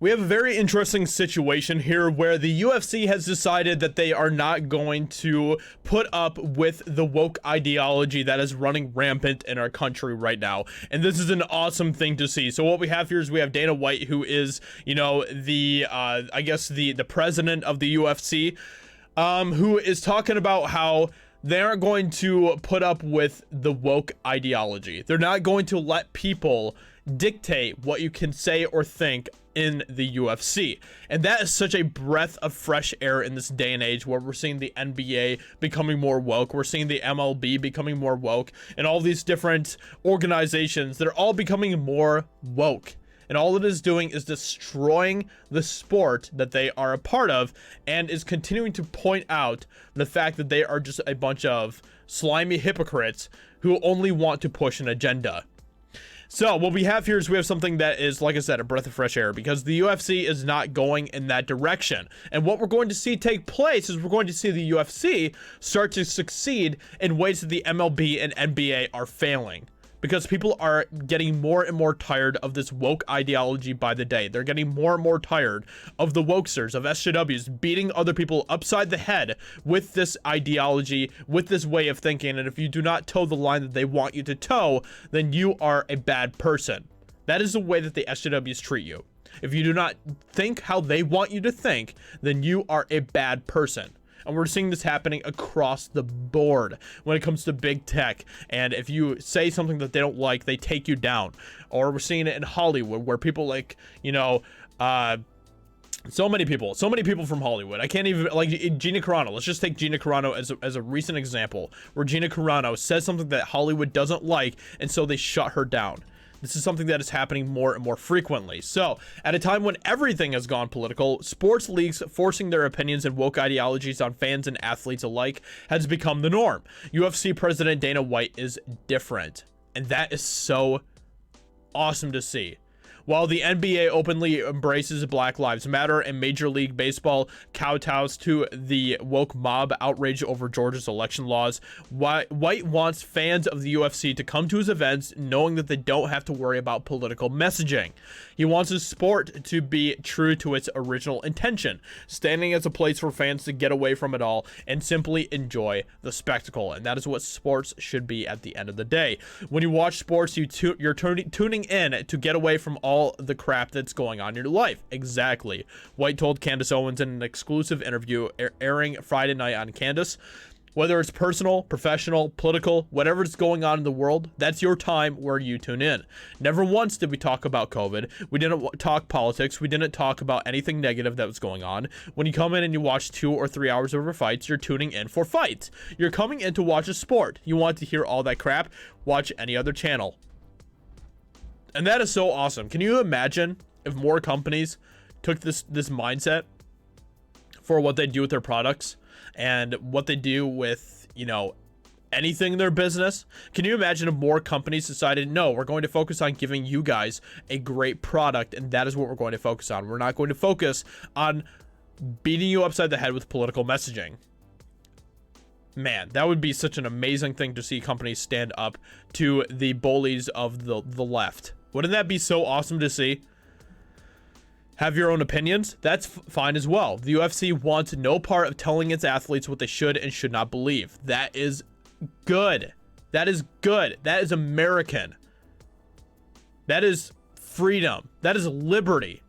We have a very interesting situation here where the UFC has decided that they are not going to put up with the woke ideology that is running rampant in our country right now. And this is an awesome thing to see. So what we have here is we have Dana White, who is, the I guess the president of the UFC, who is talking about how they aren't going to put up with the woke ideology. They're not going to let people dictate what you can say or think in the UFC. And that is such a breath of fresh air in this day and age where we're seeing the NBA becoming more woke. We're seeing the MLB becoming more woke, and all these different organizations, they're all becoming more woke. And all it is doing is destroying the sport that they are a part of, and is continuing to point out the fact that they are just a bunch of slimy hypocrites who only want to push an agenda. So what we have here is we have something that is, like I said, a breath of fresh air, because the UFC is not going in that direction. And what we're going to see take place is we're going to see the UFC start to succeed in ways that the MLB and NBA are failing. Because people are getting more and more tired of this woke ideology by the day. They're getting more and more tired of the wokesters, of SJWs, beating other people upside the head with this ideology, with this way of thinking. And if you do not toe the line that they want you to toe, then you are a bad person. That is the way that the SJWs treat you. If you do not think how they want you to think, then you are a bad person. And we're seeing this happening across the board when it comes to big tech. And if you say something that they don't like, they take you down. Or we're seeing it in Hollywood where people like, so many people from Hollywood. I can't even, like, Gina Carano. Let's just take Gina Carano as a recent example, where Gina Carano says something that Hollywood doesn't like, and so they shut her down. This is something that is happening more and more frequently. So, at a time when everything has gone political, sports leagues forcing their opinions and woke ideologies on fans and athletes alike has become the norm. UFC President Dana White is different, and that is so awesome to see. While the NBA openly embraces Black Lives Matter and Major League Baseball kowtows to the woke mob outrage over Georgia's election laws, White wants fans of the UFC to come to his events knowing that they don't have to worry about political messaging. He wants his sport to be true to its original intention, standing as a place for fans to get away from it all and simply enjoy the spectacle. And that is what sports should be at the end of the day. When you watch sports, you're tuning in to get away from all the crap that's going on in your life. Exactly. White told Candace Owens in an exclusive interview airing Friday night on Candace, whether it's personal, professional, political, whatever is going on in the world, that's your time where you tune in. Never once did we talk about COVID. We didn't talk politics. We didn't talk about anything negative that was going on. When you come in and you watch 2 or 3 hours of fights, you're tuning in for fights. You're coming in to watch a sport. You want to hear all that crap? Watch any other channel. And that is so awesome. Can you imagine if more companies took this mindset for what they do with their products and what they do with, anything in their business? Can you imagine if more companies decided, no, we're going to focus on giving you guys a great product, and that is what we're going to focus on. We're not going to focus on beating you upside the head with political messaging. Man, that would be such an amazing thing to see companies stand up to the bullies of the left. Wouldn't that be so awesome to see? Have your own opinions? That's fine as well. The UFC wants no part of telling its athletes what they should and should not believe. That is good. That is good. That is American. That is freedom. That is liberty.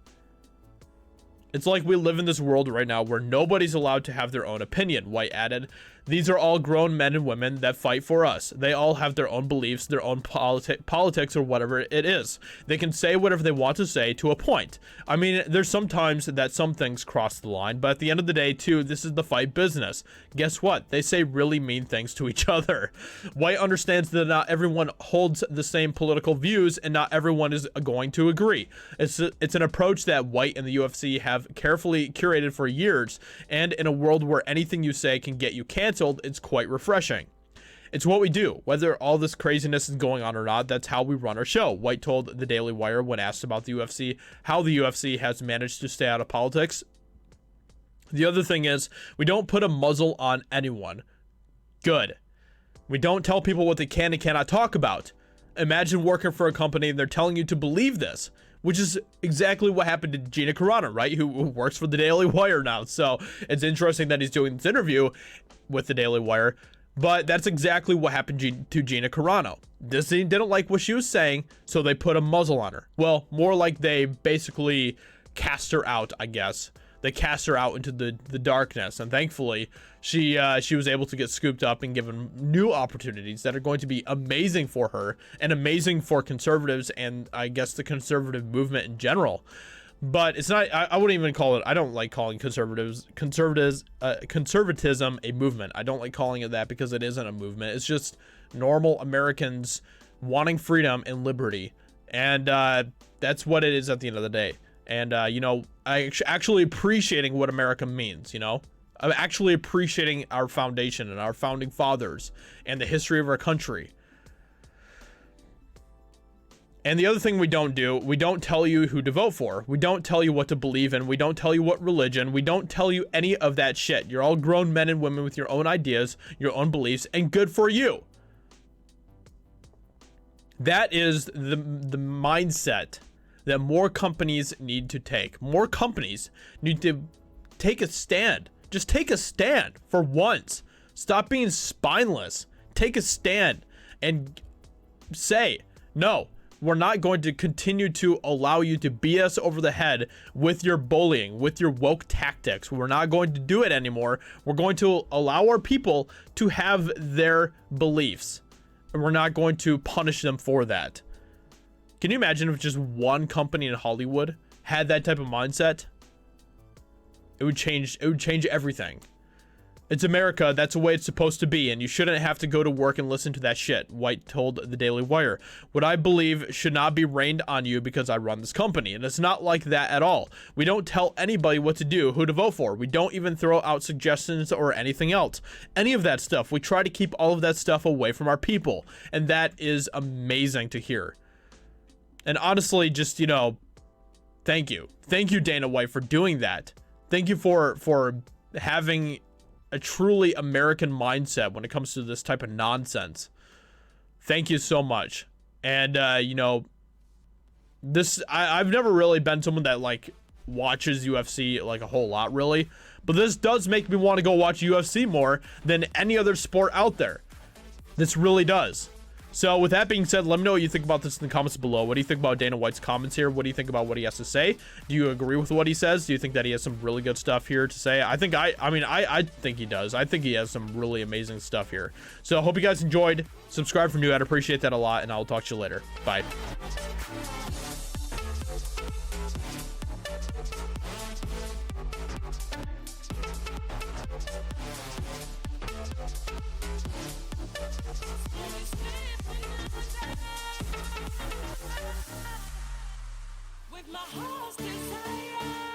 It's like we live in this world right now where nobody's allowed to have their own opinion, White added. These are all grown men and women that fight for us. They all have their own beliefs, their own politics, or whatever it is. They can say whatever they want to say to a point. I mean, there's sometimes that some things cross the line, but at the end of the day, too, this is the fight business. Guess what? They say really mean things to each other. White understands that not everyone holds the same political views, and not everyone is going to agree. It's an approach that White and the UFC have carefully curated for years, and in a world where anything you say can get you canceled, it's quite refreshing. It's what we do, whether all this craziness is going on or not. That's how we run our show. White told the Daily Wire when asked about the UFC, how the UFC has managed to stay out of politics. The other thing is, we don't put a muzzle on anyone. Good. We don't tell people what they can and cannot talk about. Imagine working for a company and they're telling you to believe this. which is exactly what happened to Gina Carano, right? Who works for the Daily Wire now. So it's interesting that he's doing this interview with the Daily Wire, but that's exactly what happened to Gina Carano. Disney didn't like what she was saying, so they put a muzzle on her. Well, more like they basically cast her out, I guess. They cast her out into the darkness, and thankfully she was able to get scooped up and given new opportunities that are going to be amazing for her and amazing for conservatives and I guess the conservative movement in general. But it's not, I wouldn't even call it, I don't like calling conservatism a movement. I don't like calling it that because it isn't a movement. It's just normal Americans wanting freedom and liberty, and that's what it is at the end of the day. And you know, I actually appreciating what America means, you know. I'm actually appreciating our foundation and our founding fathers and the history of our country. And the other thing we don't do, we don't tell you who to vote for. We don't tell you what to believe in. We don't tell you what religion. We don't tell you any of that shit. You're all grown men and women with your own ideas, your own beliefs, and good for you. That is the mindset that more companies need to take. More companies need to take a stand. Just take a stand for once. Stop being spineless. Take a stand and say, no, we're not going to continue to allow you to beat us over the head with your bullying, with your woke tactics. We're not going to do it anymore. We're going to allow our people to have their beliefs, and we're not going to punish them for that. Can you imagine if just one company in Hollywood had that type of mindset? It would change everything. It's America. That's the way it's supposed to be, and you shouldn't have to go to work and listen to that shit. White told the Daily Wire. What I believe should not be rained on you because I run this company, and it's not like that at all. We don't tell anybody what to do, who to vote for. We don't even throw out suggestions or anything else. Any of that stuff. We try to keep all of that stuff away from our people, and that is amazing to hear. And honestly, just, you know, thank you. Thank you, Dana White, for doing that. Thank you for having a truly American mindset when it comes to this type of nonsense. Thank you so much. And, you know, I've never really been someone that, like, watches UFC, like, a whole lot, really. But this does make me want to go watch UFC more than any other sport out there. This really does. So with that being said, let me know what you think about this in the comments below. What do you think about Dana White's comments here? What do you think about what he has to say? Do you agree with what he says? Do you think that he has some really good stuff here to say? I think I think he does. I think he has some really amazing stuff here. So I hope you guys enjoyed. Subscribe for new. I'd appreciate that a lot, and I'll talk to you later. Bye. With my heart's desire.